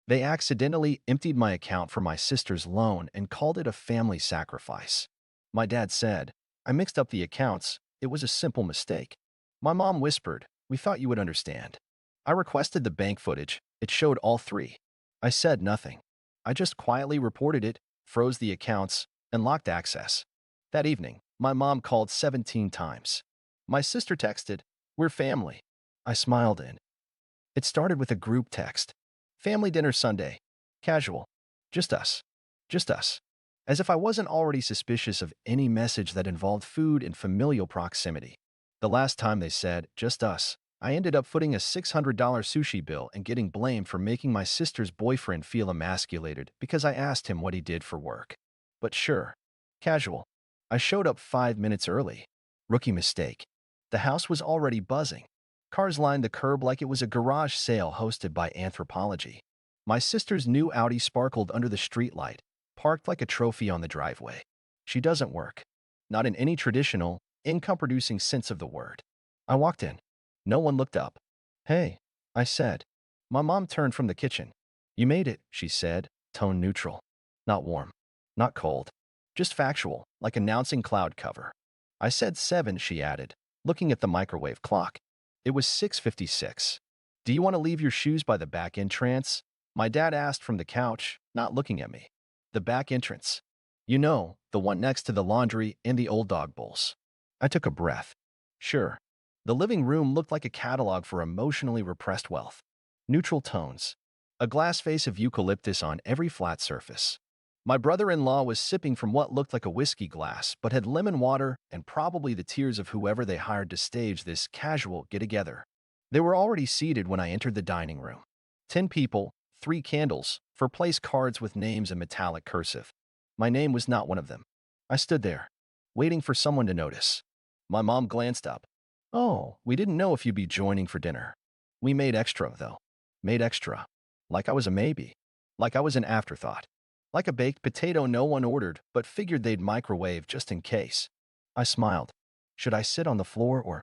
They accidentally emptied my account for my sister's loan and called it a family sacrifice. My dad said, I mixed up the accounts. It was a simple mistake. My mom whispered, we thought you would understand. I requested the bank footage. It showed all three. I said nothing. I just quietly reported it, froze the accounts, and locked access. That evening, my mom called 17 times. My sister texted, we're family. I smiled in. It started with a group text. Family dinner Sunday. Casual. Just us. Just us. As if I wasn't already suspicious of any message that involved food and familial proximity. The last time they said, just us, I ended up footing a $600 sushi bill and getting blamed for making my sister's boyfriend feel emasculated because I asked him what he did for work. But sure. Casual. I showed up 5 minutes early. Rookie mistake. The house was already buzzing. Cars lined the curb like it was a garage sale hosted by Anthropology. My sister's new Audi sparkled under the streetlight, parked like a trophy on the driveway. She doesn't work. Not in any traditional, income-producing sense of the word. I walked in. No one looked up. Hey, I said. My mom turned from the kitchen. You made it, she said, tone neutral. Not warm. Not cold. Just factual, like announcing cloud cover. I said 7, she added, looking at the microwave clock. It was 6:56. Do you want to leave your shoes by the back entrance? My dad asked from the couch, not looking at me. The back entrance. You know, the one next to the laundry and the old dog bowls. I took a breath. Sure. The living room looked like a catalog for emotionally repressed wealth. Neutral tones. A glass vase of eucalyptus on every flat surface. My brother-in-law was sipping from what looked like a whiskey glass, but had lemon water and probably the tears of whoever they hired to stage this casual get-together. They were already seated when I entered the dining room. 10 people, 3 candles, for place cards with names in metallic cursive. My name was not one of them. I stood there, waiting for someone to notice. My mom glanced up. Oh, we didn't know if you'd be joining for dinner. We made extra, though. Made extra. Like I was a maybe. Like I was an afterthought. Like a baked potato no one ordered, but figured they'd microwave just in case. I smiled. Should I sit on the floor or?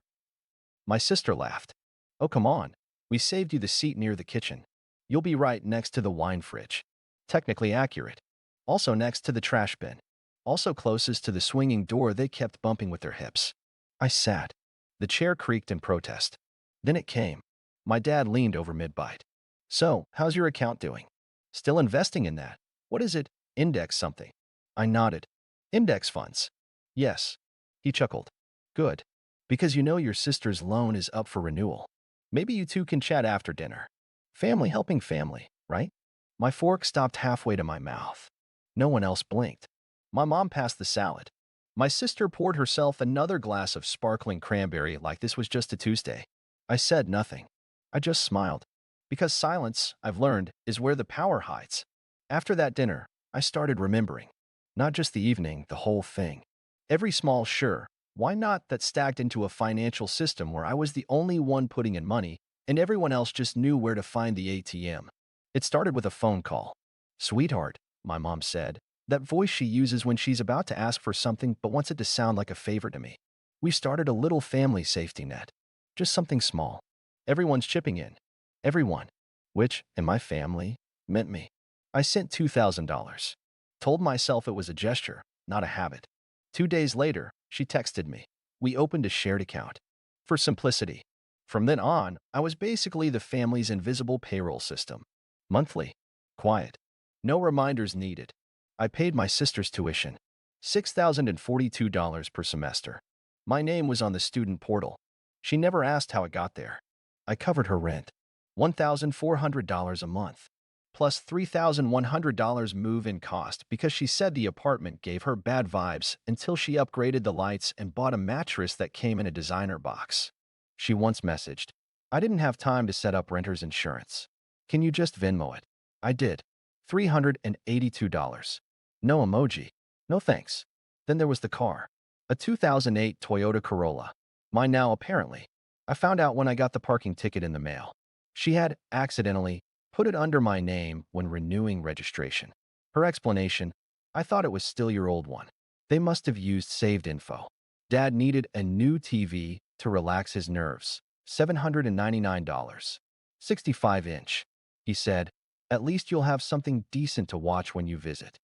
My sister laughed. Oh, come on. We saved you the seat near the kitchen. You'll be right next to the wine fridge. Technically accurate. Also next to the trash bin. Also closest to the swinging door they kept bumping with their hips. I sat. The chair creaked in protest. Then it came. My dad leaned over mid-bite. So, how's your account doing? Still investing in that? What is it? Index something. I nodded. Index funds. Yes. He chuckled. Good. Because you know your sister's loan is up for renewal. Maybe you two can chat after dinner. Family helping family, right? My fork stopped halfway to my mouth. No one else blinked. My mom passed the salad. My sister poured herself another glass of sparkling cranberry like this was just a Tuesday. I said nothing. I just smiled. Because silence, I've learned, is where the power hides. After that dinner, I started remembering. Not just the evening, the whole thing. Every small sure, why not that stacked into a financial system where I was the only one putting in money and everyone else just knew where to find the ATM. It started with a phone call. Sweetheart, my mom said. That voice she uses when she's about to ask for something but wants it to sound like a favor to me. We started a little family safety net. Just something small. Everyone's chipping in. Everyone. Which, in my family, meant me. I sent $2,000. Told myself it was a gesture, not a habit. 2 days later, she texted me. We opened a shared account. For simplicity. From then on, I was basically the family's invisible payroll system. Monthly. Quiet. No reminders needed. I paid my sister's tuition. $6,042 per semester. My name was on the student portal. She never asked how it got there. I covered her rent. $1,400 a month. Plus $3,100 move-in cost because she said the apartment gave her bad vibes until she upgraded the lights and bought a mattress that came in a designer box. She once messaged, I didn't have time to set up renter's insurance. Can you just Venmo it? I did. $382. No emoji. No thanks. Then there was the car. A 2008 Toyota Corolla. Mine now, apparently. I found out when I got the parking ticket in the mail. She had, accidentally, put it under my name when renewing registration. Her explanation, I thought it was still your old one. They must have used saved info. Dad needed a new TV to relax his nerves. $799. 65-inch. He said, At least you'll have something decent to watch when you visit.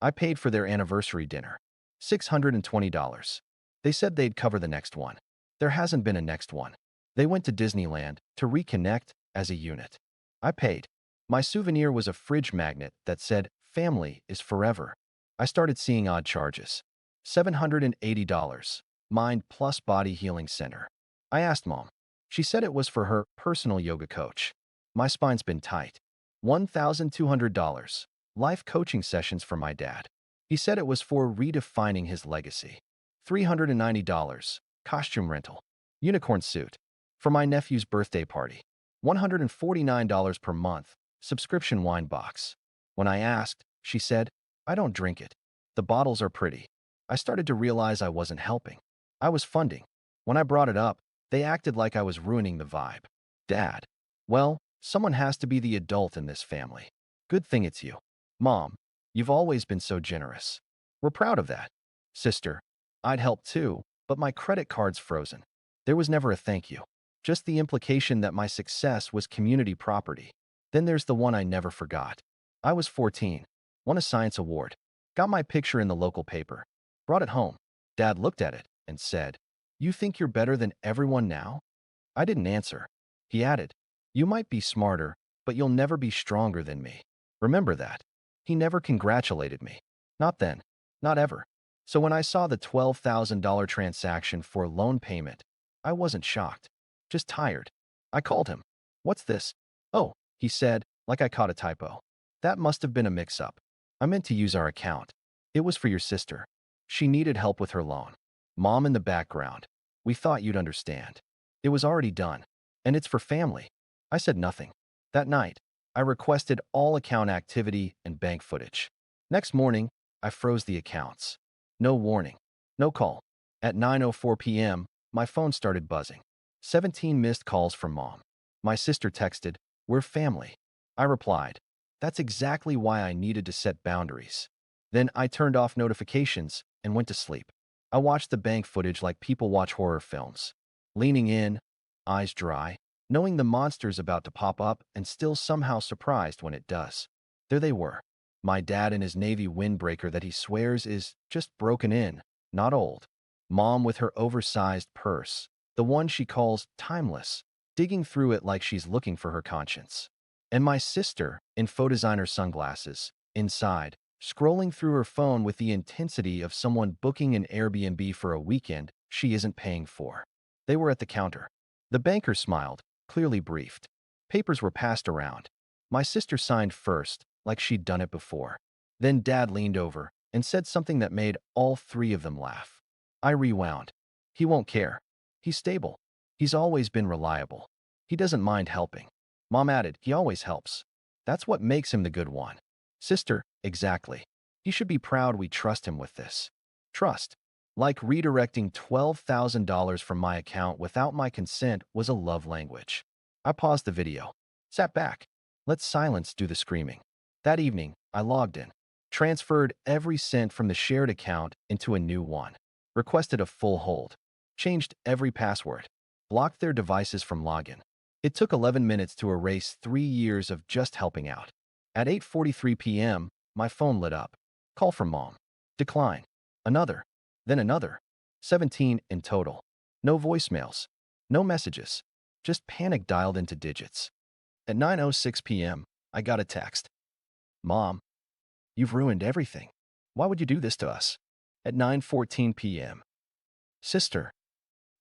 I paid for their anniversary dinner. $620. They said they'd cover the next one. There hasn't been a next one. They went to Disneyland to reconnect as a unit. I paid. My souvenir was a fridge magnet that said, "Family is forever." I started seeing odd charges. $780. Mind plus Body Healing Center. I asked Mom. She said it was for her personal yoga coach. My spine's been tight. $1,200. Life coaching sessions for my dad. He said it was for redefining his legacy. $390. Costume rental. Unicorn suit. For my nephew's birthday party. $149 per month. Subscription wine box. When I asked, she said, "I don't drink it. The bottles are pretty." I started to realize I wasn't helping. I was funding. When I brought it up, they acted like I was ruining the vibe. Dad. Well, someone has to be the adult in this family. Good thing it's you. Mom, you've always been so generous. We're proud of that. Sister, I'd help too, but my credit card's frozen. There was never a thank you. Just the implication that my success was community property. Then there's the one I never forgot. I was 14, won a science award, got my picture in the local paper, brought it home. Dad looked at it and said, "You think you're better than everyone now?" I didn't answer. He added, "You might be smarter, but you'll never be stronger than me. Remember that." He never congratulated me. Not then. Not ever. So when I saw the $12,000 transaction for loan payment, I wasn't shocked. Just tired. I called him. "What's this?" "Oh," he said, like I caught a typo. "That must have been a mix-up. I meant to use our account. It was for your sister. She needed help with her loan." Mom in the background. "We thought you'd understand. It was already done. And it's for family." I said nothing. That night, I requested all account activity and bank footage. Next morning, I froze the accounts. No warning. No call. At 9:04 p.m., my phone started buzzing. 17 missed calls from Mom. My sister texted, "We're family." I replied, "That's exactly why I needed to set boundaries." Then I turned off notifications and went to sleep. I watched the bank footage like people watch horror films. Leaning in, eyes dry, knowing the monster's about to pop up and still somehow surprised when it does. There they were. My dad in his Navy windbreaker that he swears is just broken in, not old. Mom with her oversized purse, the one she calls timeless, digging through it like she's looking for her conscience. And my sister, in faux designer sunglasses, inside, scrolling through her phone with the intensity of someone booking an Airbnb for a weekend she isn't paying for. They were at the counter. The banker smiled, clearly briefed. Papers were passed around. My sister signed first, like she'd done it before. Then Dad leaned over and said something that made all three of them laugh. I rewound. "He won't care. He's stable. He's always been reliable. He doesn't mind helping." Mom added, "He always helps. That's what makes him the good one." Sister, exactly. He should be proud we trust him with this. Trust. Like redirecting $12,000 from my account without my consent was a love language. I paused the video. Sat back. Let silence do the screaming. That evening, I logged in. Transferred every cent from the shared account into a new one. Requested a full hold. Changed every password. Blocked their devices from login. It took 11 minutes to erase 3 years of just helping out. At 8:43 p.m., my phone lit up. Call from Mom. Decline. Another. Then another. 17 in total. No voicemails. No messages. Just panic dialed into digits. At 9:06 p.m., I got a text. "Mom, you've ruined everything. Why would you do this to us?" At 9:14 p.m. "Sister,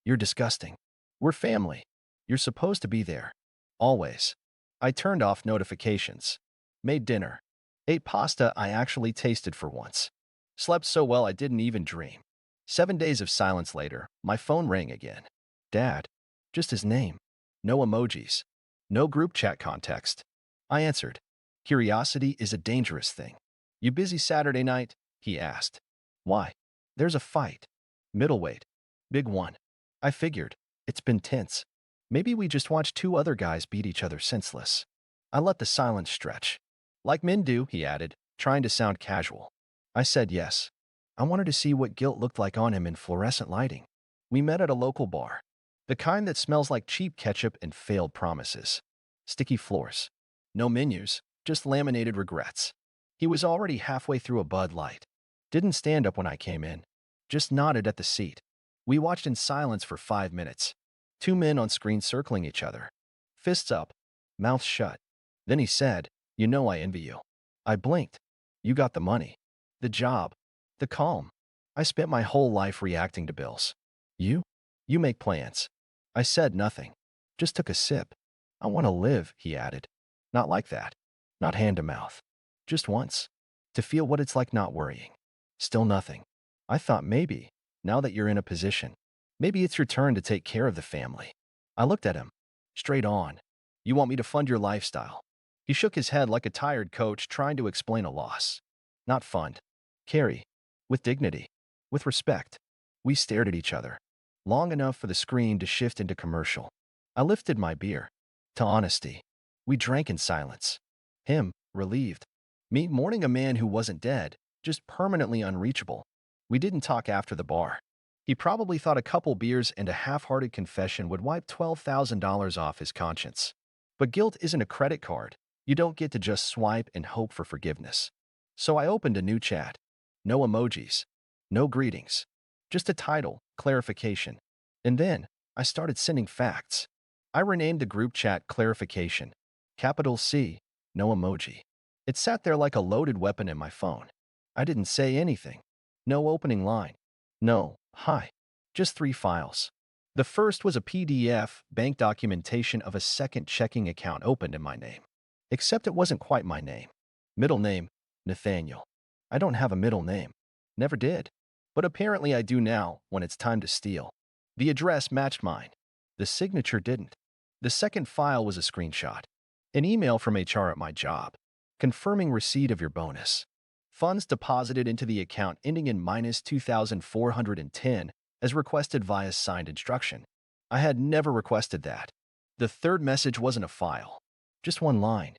you're disgusting. We're family. You're supposed to be there. Always." I turned off notifications. Made dinner. Ate pasta I actually tasted for once. Slept so well I didn't even dream. 7 days of silence later, my phone rang again. Dad. Just his name. No emojis. No group chat context. I answered. "Curiosity is a dangerous thing." "You busy Saturday night?" he asked. "Why?" "There's a fight. Middleweight. Big one." I figured. It's been tense. Maybe we just watched two other guys beat each other senseless. I let the silence stretch. "Like men do," he added, trying to sound casual. I said yes. I wanted to see what guilt looked like on him in fluorescent lighting. We met at a local bar. The kind that smells like cheap ketchup and failed promises. Sticky floors. No menus. just laminated regrets. He was already halfway through a Bud Light. Didn't stand up when I came in. Just nodded at the seat. We watched in silence for 5 minutes. Two men on screen circling each other. Fists up, mouths shut. Then he said, "You know I envy you." I blinked. You got the money, the job, the calm. I spent my whole life reacting to bills. You? You make plans. I said nothing. Just took a sip. I want to live, he added. Not like that. Not hand to mouth. Just once. To feel what it's like not worrying. Still nothing. I thought maybe, now that you're in a position, maybe it's your turn to take care of the family. I looked at him. Straight on. You want me to fund your lifestyle? He shook his head like a tired coach trying to explain a loss. Not fund. Carry. With dignity. With respect. We stared at each other. Long enough for the screen to shift into commercial. I lifted my beer. To honesty. We drank in silence. Him, relieved. Me mourning a man who wasn't dead, just permanently unreachable. We didn't talk after the bar. He probably thought a couple beers and a half-hearted confession would wipe $12,000 off his conscience. But guilt isn't a credit card. You don't get to just swipe and hope for forgiveness. So I opened a new chat. No emojis. No greetings. Just a title, clarification. And then I started sending facts. I renamed the group chat Clarification. Capital C, no emoji. It sat there like a loaded weapon in my phone. I didn't say anything. No opening line. No, hi. Just 3 files. The first was a PDF bank documentation of a second checking account opened in my name. Except it wasn't quite my name. Middle name, Nathaniel. I don't have a middle name. Never did. But apparently I do now when it's time to steal. The address matched mine. The signature didn't. The second file was a screenshot. An email from HR at my job. Confirming receipt of your bonus. Funds deposited into the account ending in minus 2,410 as requested via signed instruction. I had never requested that. The third message wasn't a file. Just one line.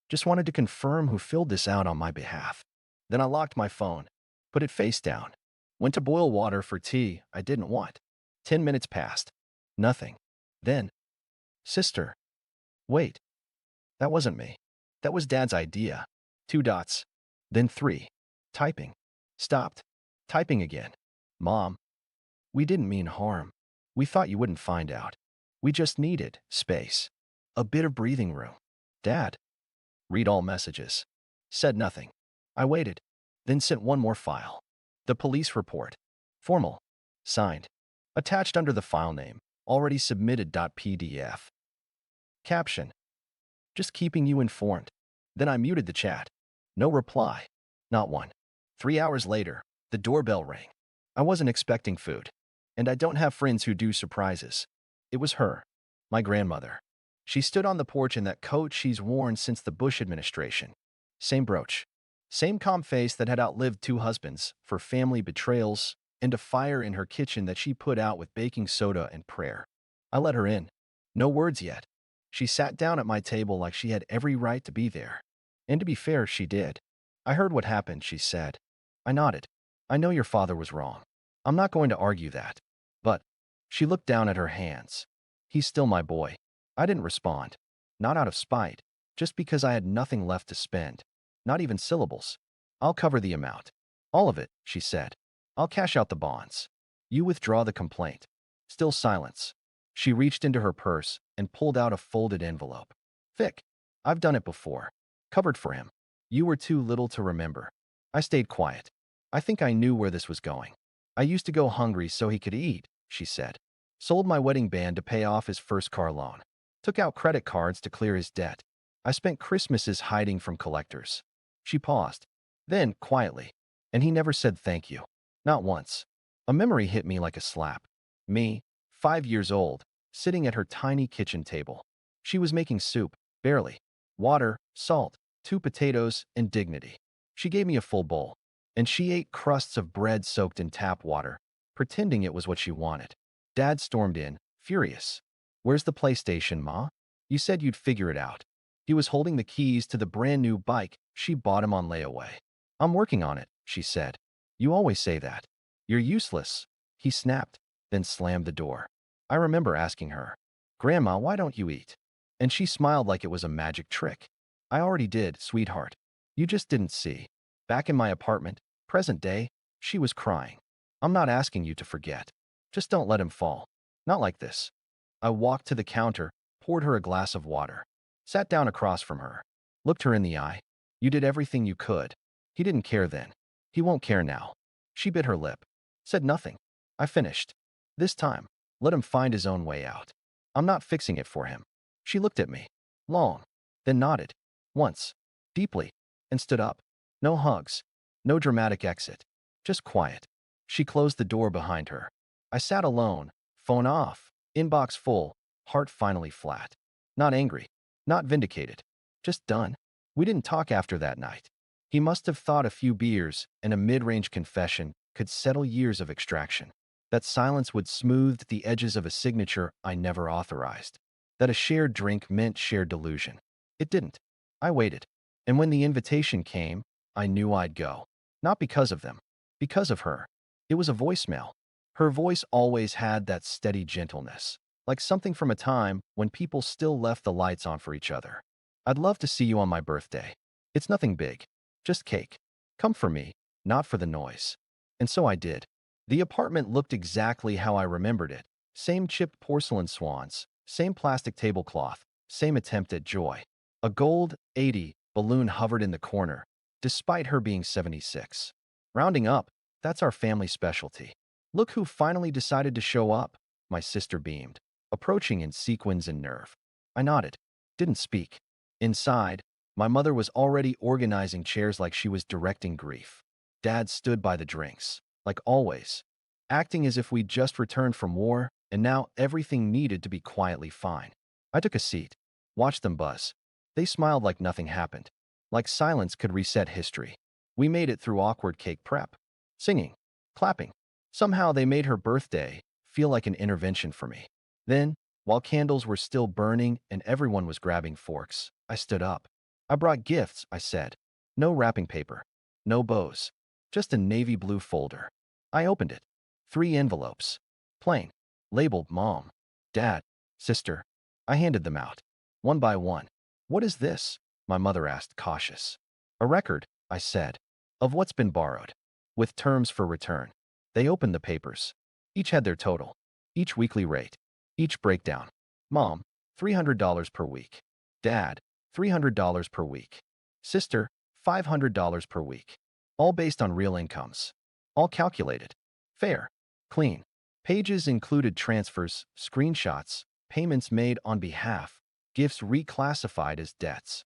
Just wanted to confirm who filled this out on my behalf. Then I locked my phone, put it face down. Went to boil water for tea I didn't want. 10 minutes passed. Nothing. Then, sister. Wait. That wasn't me. That was Dad's idea. 2 dots. Then 3. Typing. Stopped. Typing again. Mom. We didn't mean harm. We thought you wouldn't find out. We just needed space. A bit of breathing room. Dad. Read all messages. Said nothing. I waited. Then sent one more file. The police report. Formal. Signed. Attached under the file name. Already submitted. PDF. Caption. Just keeping you informed. Then I muted the chat. No reply. Not one. 3 hours later, the doorbell rang. I wasn't expecting food. And I don't have friends who do surprises. It was her. My grandmother. She stood on the porch in that coat she's worn since the Bush administration. Same brooch. Same calm face that had outlived 2 husbands for family betrayals and a fire in her kitchen that she put out with baking soda and prayer. I let her in. No words yet. She sat down at my table like she had every right to be there. And to be fair, she did. I heard what happened, she said. I nodded. I know your father was wrong. I'm not going to argue that. But she looked down at her hands. He's still my boy. I didn't respond. Not out of spite, just because I had nothing left to spend. Not even syllables. I'll cover the amount. All of it, she said. I'll cash out the bonds. You withdraw the complaint. Still silence. She reached into her purse and pulled out a folded envelope. Thick. I've done it before. Covered for him. You were too little to remember. I stayed quiet. I think I knew where this was going. I used to go hungry so he could eat, she said. Sold my wedding band to pay off his first car loan. Took out credit cards to clear his debt. I spent Christmases hiding from collectors. She paused. Then, quietly. And he never said thank you. Not once. A memory hit me like a slap. Me, 5 years old, sitting at her tiny kitchen table. She was making soup, barely. Water, salt, 2 potatoes, and dignity. She gave me a full bowl. And she ate crusts of bread soaked in tap water, pretending it was what she wanted. Dad stormed in, furious. Where's the PlayStation, Ma? You said you'd figure it out. He was holding the keys to the brand new bike she bought him on layaway. I'm working on it, she said. You always say that. You're useless. He snapped, then slammed the door. I remember asking her, Grandma, why don't you eat? And she smiled like it was a magic trick. I already did, sweetheart. You just didn't see. Back in my apartment, present day, she was crying. I'm not asking you to forget. Just don't let him fall. Not like this. I walked to the counter, poured her a glass of water, sat down across from her, looked her in the eye. You did everything you could. He didn't care then. He won't care now. She bit her lip, said nothing. I finished. This time, let him find his own way out. I'm not fixing it for him. She looked at me, long, then nodded, once, deeply, and stood up. No hugs, no dramatic exit, just quiet. She closed the door behind her. I sat alone, phone off, inbox full, heart finally flat. Not angry, not vindicated, just done. We didn't talk after that night. He must have thought a few beers and a mid-range confession could settle years of extraction. That silence would smooth the edges of a signature I never authorized. That a shared drink meant shared delusion. It didn't. I waited. And when the invitation came, I knew I'd go. Not because of them. Because of her. It was a voicemail. Her voice always had that steady gentleness, like something from a time when people still left the lights on for each other. I'd love to see you on my birthday. It's nothing big. Just cake. Come for me, not for the noise. And so I did. The apartment looked exactly how I remembered it. Same chipped porcelain swans, same plastic tablecloth, same attempt at joy. A gold 80 balloon hovered in the corner, despite her being 76. Rounding up, that's our family specialty. Look who finally decided to show up, my sister beamed, approaching in sequins and nerve. I nodded, didn't speak. Inside, my mother was already organizing chairs like she was directing grief. Dad stood by the drinks, like always, acting as if we'd just returned from war and now everything needed to be quietly fine. I took a seat, watched them buzz. They smiled like nothing happened, like silence could reset history. We made it through awkward cake prep, singing, clapping. Somehow they made her birthday feel like an intervention for me. Then, while candles were still burning and everyone was grabbing forks, I stood up. I brought gifts, I said. No wrapping paper, no bows, just a navy blue folder. I opened it. 3 envelopes. Plain. Labeled Mom, Dad, Sister. I handed them out. One by one. What is this? My mother asked, cautious. A record, I said, of what's been borrowed, with terms for return. They opened the papers. Each had their total. Each weekly rate. Each breakdown. Mom, $300 per week. Dad, $300 per week. Sister, $500 per week. All based on real incomes. All calculated. Fair. Clean. Pages included transfers, screenshots, payments made on behalf, gifts reclassified as debts.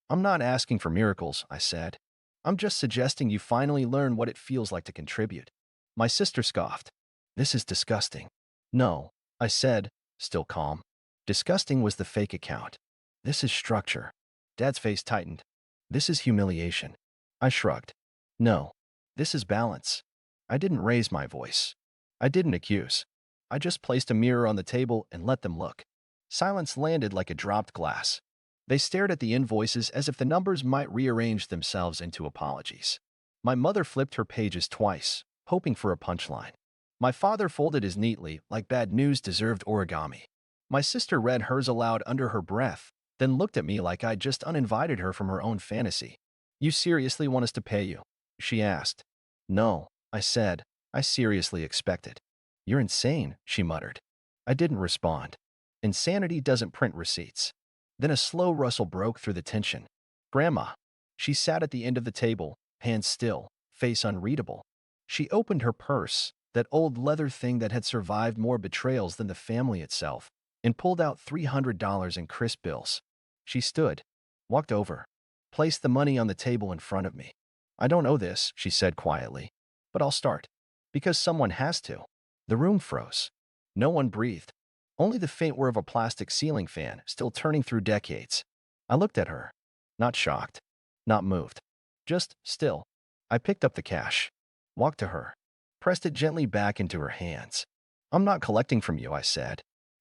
I'm not asking for miracles, I said. I'm just suggesting you finally learn what it feels like to contribute. My sister scoffed. This is disgusting. No, I said, still calm. Disgusting was the fake account. This is structure. Dad's face tightened. This is humiliation. I shrugged. No, this is balance. I didn't raise my voice. I didn't accuse. I just placed a mirror on the table and let them look. Silence landed like a dropped glass. They stared at the invoices as if the numbers might rearrange themselves into apologies. My mother flipped her pages twice, hoping for a punchline. My father folded his neatly, like bad news deserved origami. My sister read hers aloud under her breath, then looked at me like I'd just uninvited her from her own fantasy. You seriously want us to pay you? She asked. No, I said. I seriously expect it. You're insane, she muttered. I didn't respond. Insanity doesn't print receipts. Then a slow rustle broke through the tension. Grandma. She sat at the end of the table, hands still, face unreadable. She opened her purse, that old leather thing that had survived more betrayals than the family itself, and pulled out $300 in crisp bills. She stood, walked over, placed the money on the table in front of me. I don't owe this, she said quietly, but I'll start. Because someone has to. The room froze. No one breathed. Only the faint whir of a plastic ceiling fan still turning through decades. I looked at her. Not shocked. Not moved. Just still. I picked up the cash. Walked to her. Pressed it gently back into her hands. I'm not collecting from you, I said.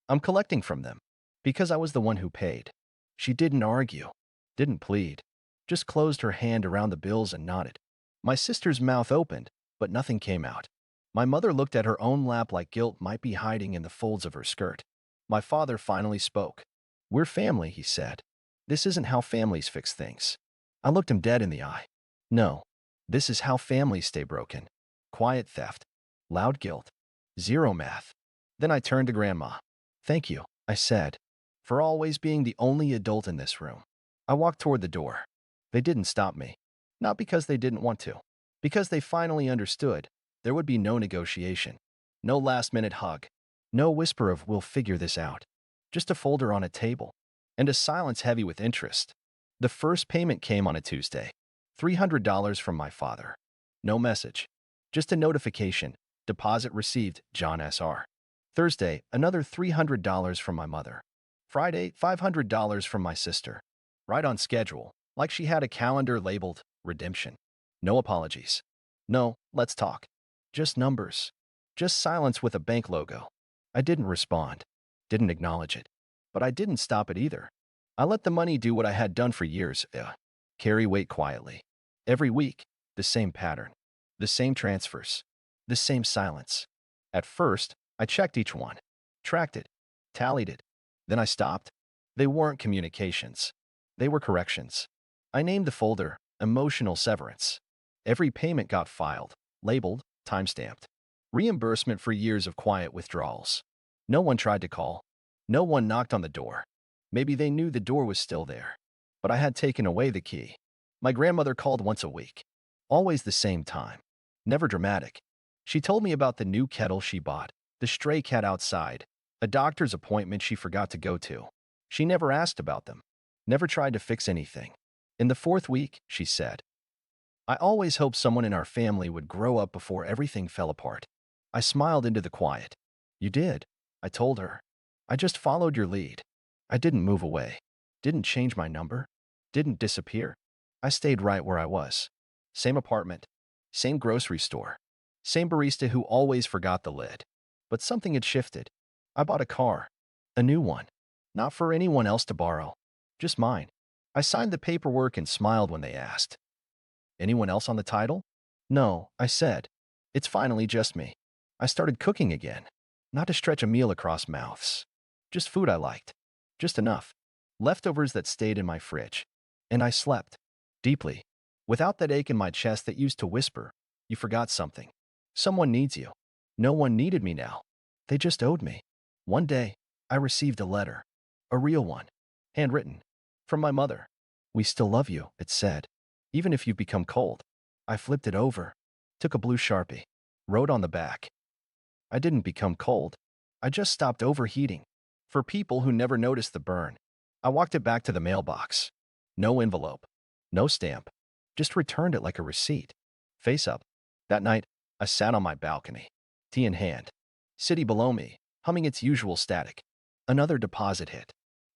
I'm collecting from them. Because I was the one who paid. She didn't argue. Didn't plead. Just closed her hand around the bills and nodded. My sister's mouth opened, but nothing came out. My mother looked at her own lap like guilt might be hiding in the folds of her skirt. My father finally spoke. We're family, he said. This isn't how families fix things. I looked him dead in the eye. No, this is how families stay broken. Quiet theft, loud guilt, zero math. Then I turned to Grandma. Thank you, I said, for always being the only adult in this room. I walked toward the door. They didn't stop me. Not because they didn't want to. Because they finally understood. There would be no negotiation. No last-minute hug. No whisper of "we'll figure this out." Just a folder on a table. And a silence heavy with interest. The first payment came on a Tuesday. $300 from my father. No message. Just a notification. Deposit received, John S.R. Thursday, another $300 from my mother. Friday, $500 from my sister. Right on schedule, like she had a calendar labeled redemption. No apologies. No, let's talk. Just numbers. Just silence with a bank logo. I didn't respond. Didn't acknowledge it. But I didn't stop it either. I let the money do what I had done for years. Carry weight quietly. Every week, the same pattern. The same transfers. The same silence. At first, I checked each one. Tracked it. Tallied it. Then I stopped. They weren't communications. They were corrections. I named the folder Emotional Severance. Every payment got filed, labeled, timestamped. Reimbursement for years of quiet withdrawals. No one tried to call. No one knocked on the door. Maybe they knew the door was still there. But I had taken away the key. My grandmother called once a week. Always the same time. Never dramatic. She told me about the new kettle she bought, the stray cat outside, a doctor's appointment she forgot to go to. She never asked about them. Never tried to fix anything. In the fourth week, she said, I always hoped someone in our family would grow up before everything fell apart. I smiled into the quiet. You did, I told her. I just followed your lead. I didn't move away. Didn't change my number. Didn't disappear. I stayed right where I was. Same apartment. Same grocery store. Same barista who always forgot the lid. But something had shifted. I bought a car. A new one. Not for anyone else to borrow. Just mine. I signed the paperwork and smiled when they asked. Anyone else on the title? No, I said. It's finally just me. I started cooking again. Not to stretch a meal across mouths. Just food I liked. Just enough. Leftovers that stayed in my fridge. And I slept. Deeply. Without that ache in my chest that used to whisper, you forgot something. Someone needs you. No one needed me now. They just owed me. One day, I received a letter. A real one. Handwritten. From my mother. We still love you, it said. Even if you've become cold. I flipped it over. Took a blue Sharpie. Wrote on the back. I didn't become cold. I just stopped overheating. For people who never noticed the burn. I walked it back to the mailbox. No envelope. No stamp. Just returned it like a receipt. Face up. That night, I sat on my balcony. Tea in hand. City below me, humming its usual static. Another deposit hit.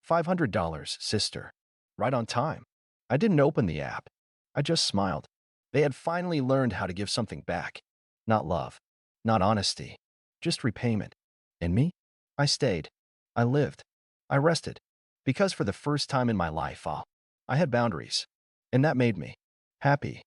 $500, sister. Right on time. I didn't open the app. I just smiled. They had finally learned how to give something back. Not love. Not honesty. Just repayment. And me? I stayed. I lived. I rested. Because for the first time in my life, I had boundaries. And that made me happy.